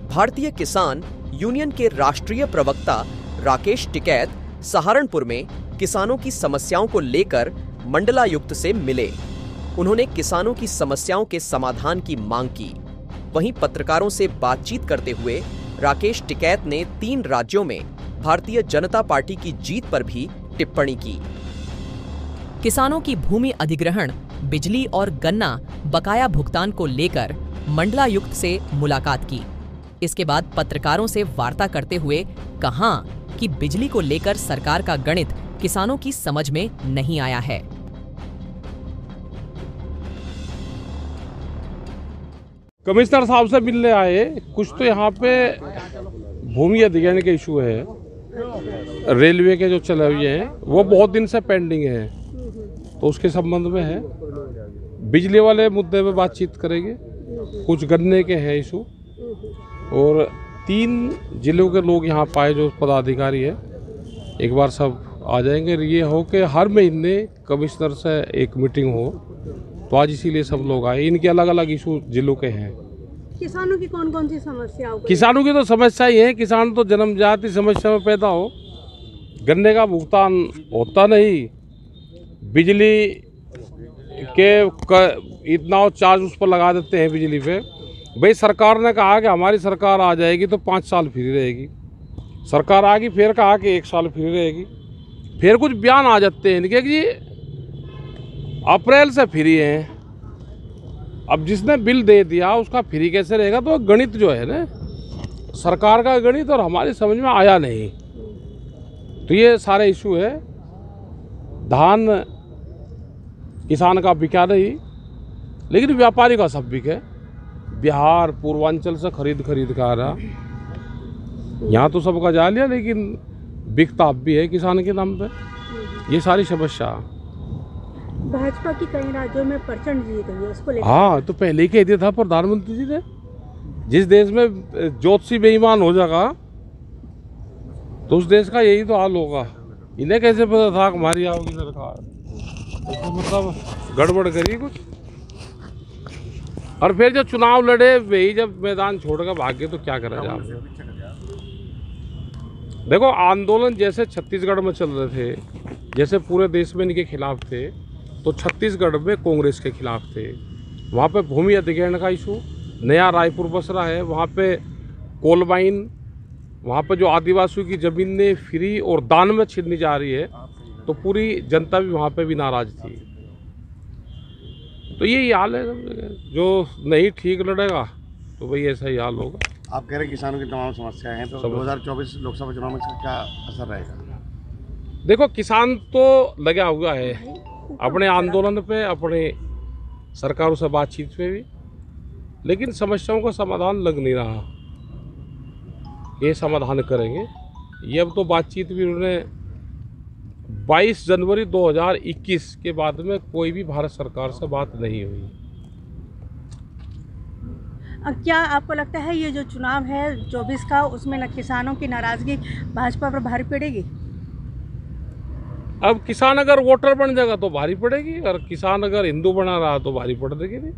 भारतीय किसान यूनियन के राष्ट्रीय प्रवक्ता राकेश टिकैत सहारनपुर में किसानों की समस्याओं को लेकर मंडलायुक्त से मिले। उन्होंने किसानों की समस्याओं के समाधान की मांग की। वहीं पत्रकारों से बातचीत करते हुए राकेश टिकैत ने 3 राज्यों में भारतीय जनता पार्टी की जीत पर भी टिप्पणी की। किसानों की भूमि अधिग्रहण, बिजली और गन्ना बकाया भुगतान को लेकर मंडलायुक्त से मुलाकात की। इसके बाद पत्रकारों से वार्ता करते हुए कहा कि बिजली को लेकर सरकार का गणित किसानों की समझ में नहीं आया है। कमिश्नर साहब से मिलने आए। कुछ तो यहाँ पे भूमि अधिग्रहण के इशू है, रेलवे के जो चले हुए हैं वो बहुत दिन से पेंडिंग है, तो उसके संबंध में है। बिजली वाले मुद्दे पे बातचीत करेंगे। कुछ गन्ने के हैं इशू, और 3 जिलों के लोग यहाँ पाए जो पदाधिकारी है, एक बार सब आ जाएंगे। ये हो कि हर महीने कमिश्नर से एक मीटिंग हो, तो आज इसीलिए सब लोग आए। इनके अलग अलग इशू जिलों के हैं। किसानों की कौन कौन सी समस्या हो? किसानों की तो समस्या ही है। किसान तो जन्मजात ही समस्या में पैदा हो। गन्ने का भुगतान होता नहीं, बिजली के इतना चार्ज उस पर लगा देते हैं बिजली पे। भाई सरकार ने कहा कि हमारी सरकार आ जाएगी तो 5 साल फ्री रहेगी। सरकार आ गई, फिर कहा कि 1 साल फ्री रहेगी। फिर कुछ बयान आ जाते हैं इनके कि अप्रैल से फ्री हैं। अब जिसने बिल दे दिया उसका फ्री कैसे रहेगा? तो गणित जो है ना, सरकार का गणित और हमारी समझ में आया नहीं। तो ये सारे इशू है। धान किसान का बिका नहीं, लेकिन व्यापारी का सब बिके। बिहार पूर्वांचल से खरीद खा रहा, यहाँ तो सबका जा लिया, लेकिन बिकता अब भी है किसान के नाम पे। ये सारी समस्या। भाजपा की कई राज्यों में प्रचंड जीत हुई है, उसको लेकर। हाँ, तो पहले ही कह दिया था प्रधानमंत्री जी ने, जिस देश में ज्योतिषी बेईमान हो जाएगा तो उस देश का यही तो हाल होगा। इन्हें कैसे पता था हमारी आओगी सरकार? तो मतलब गड़बड़ करी कुछ। और फिर जब चुनाव लड़े वही जब मैदान छोड़कर भागे तो क्या करा जाए? देखो, आंदोलन जैसे छत्तीसगढ़ में चल रहे थे, जैसे पूरे देश में इनके खिलाफ थे, तो छत्तीसगढ़ में कांग्रेस के खिलाफ थे। वहाँ पे भूमि अधिग्रहण का इशू, नया रायपुर बसरा है, वहाँ पे कोल माइन, वहाँ पे जो आदिवासियों की ज़मीनें फ्री और दान में छीननी जा रही है, तो पूरी जनता भी वहाँ पे भी नाराज थी। तो यही हाल है सब जगह। जो नहीं ठीक लड़ेगा तो भाई ऐसा ही हाल होगा। आप कह रहे हैं किसानों की तमाम समस्याएं हैं, तो 2024 लोकसभा चुनाव में इसका क्या असर रहेगा? देखो, किसान तो लगा हुआ है अपने आंदोलन पे, अपने सरकारों से बातचीत पे भी, लेकिन समस्याओं का समाधान लग नहीं रहा। ये समाधान करेंगे। ये अब तो बातचीत भी उन्होंने 22 जनवरी 2021 के बाद में कोई भी भारत सरकार से बात नहीं हुई। क्या आपको लगता है ये जो चुनाव है 24 का, उसमें किसानों की नाराजगी भाजपा पर भारी पड़ेगी? अब किसान अगर वोटर बन जाएगा तो भारी पड़ेगी, और किसान अगर हिंदू बना रहा तो भारी पड़ देगी नहीं।